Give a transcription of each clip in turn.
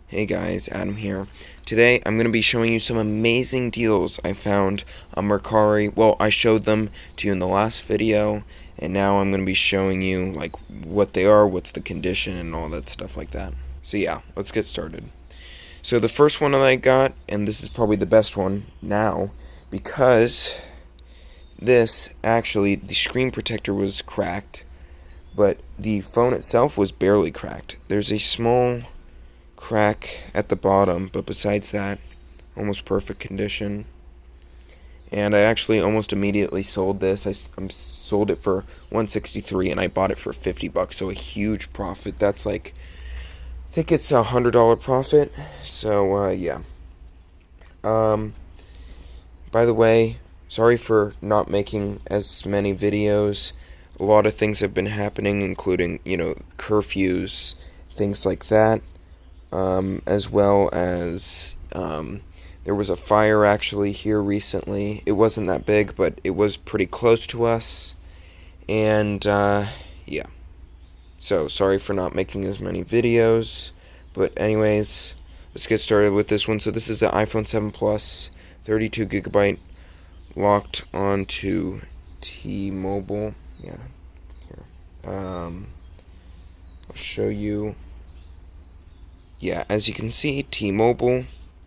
Hey guys, Adam here. Today I'm going to be showing you some amazing deals I found on Mercari. Well, I showed them to you in the last video, and now I'm going to be showing you like what they are, what's the condition, and all that stuff like that. So yeah, let's get started. So the first one that I got, and this is probably the best one now, because this actually, the screen protector was cracked, but the phone itself was barely cracked. There's a small crack at the bottom, but besides that, almost perfect condition. And I actually almost immediately sold this. I sold it for $163 and I bought it for $50, so a huge profit. That's like, I think it's $100 profit. So yeah. By the way, sorry for not making as many videos. A lot of things have been happening, including curfews, things like that. As well as there was a fire actually here recently. It wasn't that big, but it was pretty close to us. And yeah. So sorry for not making as many videos. But anyways, let's get started with this one. So this is the iPhone 7 Plus, 32GB, locked onto T-Mobile. Yeah. Here. I'll show you. Yeah, as you can see, T-Mobile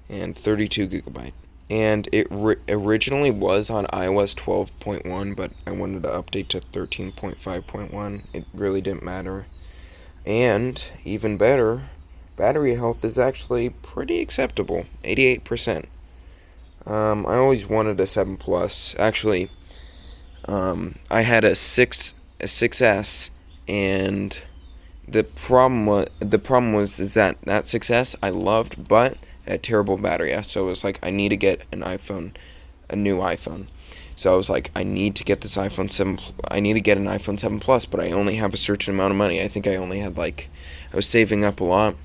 and 32GB. And it originally was on iOS 12.1, but I wanted to update to 13.5.1. It really didn't matter. And, even better, battery health is actually pretty acceptable, 88%. I always wanted a 7 Plus. Actually, I had a 6S, and the problem was that 6S I loved, but it had terrible battery. So it was like, I need to get a new iPhone. So I was like, I need to get this iPhone 7. I need to get an iPhone 7 Plus, but I only have a certain amount of money. I think I only had I was saving up a lot.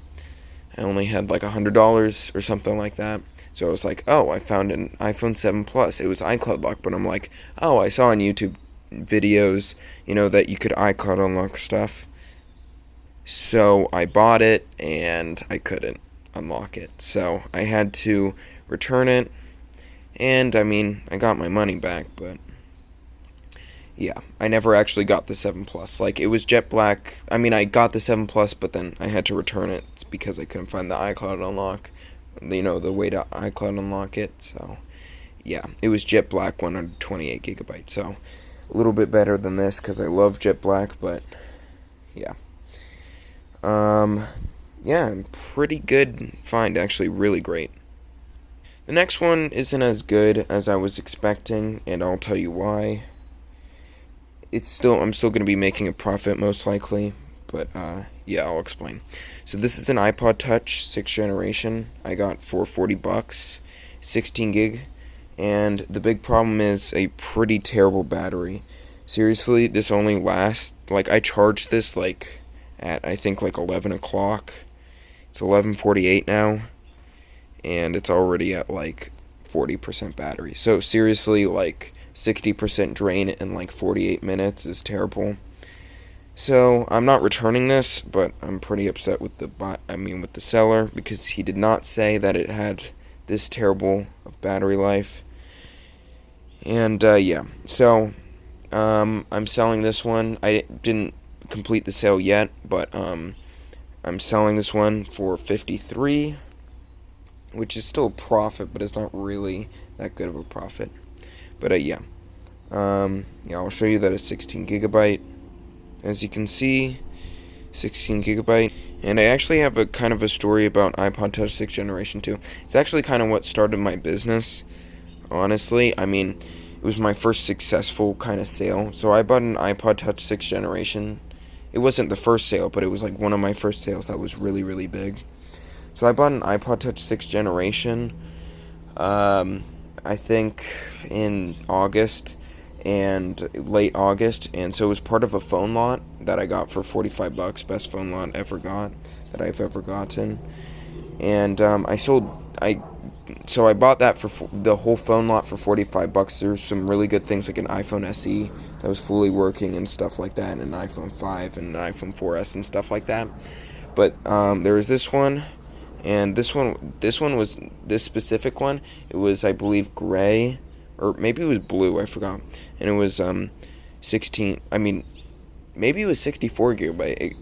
I only had $100 or something like that. So I was like, oh, I found an iPhone 7 Plus. It was iCloud lock, but I'm like, oh, I saw on YouTube videos, that you could iCloud unlock stuff. So I bought it and I couldn't unlock it. So I had to return it. And I mean, I got my money back, but yeah, I never actually got the 7 Plus. It was jet black. I mean, I got the 7 Plus, but then I had to return it because I couldn't find the iCloud unlock. The way to iCloud unlock it. So yeah, it was jet black 128GB. So a little bit better than this because I love jet black, but yeah. Yeah, pretty good find, actually, really great. The next one isn't as good as I was expecting, and I'll tell you why. I'm still going to be making a profit, most likely, but, yeah, I'll explain. So this is an iPod Touch 6th generation. I got for $40, 16 gig, and the big problem is a pretty terrible battery. Seriously, this only lasts, I charged this, at I think 11 o'clock. It's 11:48 now, and it's already at 40% battery. So seriously, 60% drain in 48 minutes is terrible. So I'm not returning this, but I'm pretty upset with with the seller, because he did not say that it had this terrible of battery life. And yeah, so I'm selling this one. I didn't complete the sale yet, but I'm selling this one for $53, which is still a profit, but it's not really that good of a profit. But yeah, I'll show you that it's 16GB. As you can see, 16GB. And I actually have a kind of a story about iPod Touch 6th generation too. It's actually kind of what started my business, honestly. I mean, it was my first successful kind of sale. So I bought an iPod Touch 6th generation. It wasn't the first sale, but it was one of my first sales that was really, really big. So I bought an iPod Touch 6th generation, I think in August, and late August, and so it was part of a phone lot that I got for $45, best phone lot that I've ever gotten. And so I bought that for the whole phone lot for $45. There's some really good things like an iPhone SE that was fully working and stuff like that, and an iPhone 5 and an iPhone 4S and stuff like that. But there was this one, And this specific one. It was, I believe, gray, or maybe it was blue. I forgot. And it was 16. I mean, maybe it was 64 gigabyte.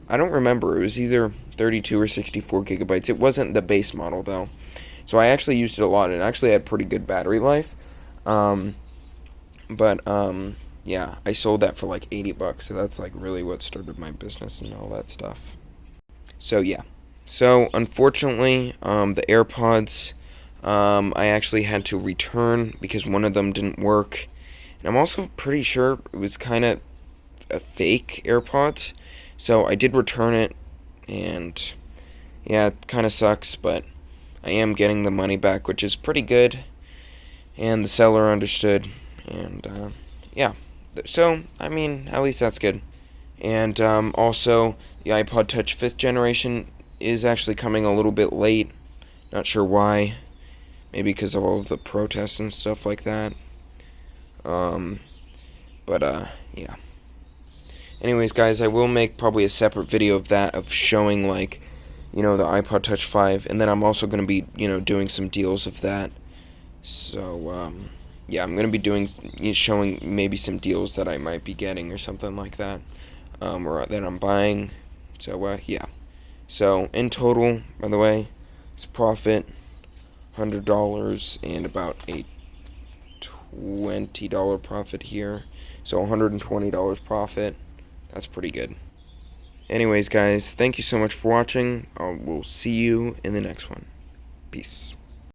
I don't remember. It was either 32 or 64 gigabytes. It wasn't the base model though. So I actually used it a lot, and it actually had pretty good battery life. Um, but yeah, I sold that for like $80. So that's like really what started my business and all that stuff. So yeah. So unfortunately, the AirPods, I actually had to return because one of them didn't work, and I'm also pretty sure it was kind of a fake AirPods. So I did return it, and yeah, it kind of sucks, but I am getting the money back, which is pretty good, and the seller understood, and yeah. So I mean, at least that's good. And also, the iPod Touch 5th generation is actually coming a little bit late. Not sure why. Maybe because of all of the protests and stuff like that. Um, but yeah. Anyways, guys, I will make probably a separate video of that, of showing, like, the iPod Touch 5. And then I'm also going to be, doing some deals of that. So, yeah, I'm going to be showing maybe some deals that I might be getting or something like that. Or that I'm buying. So, yeah. So, in total, by the way, it's profit $100 and about a $20 profit here. So, $120 profit. That's pretty good. Anyways, guys, thank you so much for watching. We'll see you in the next one. Peace.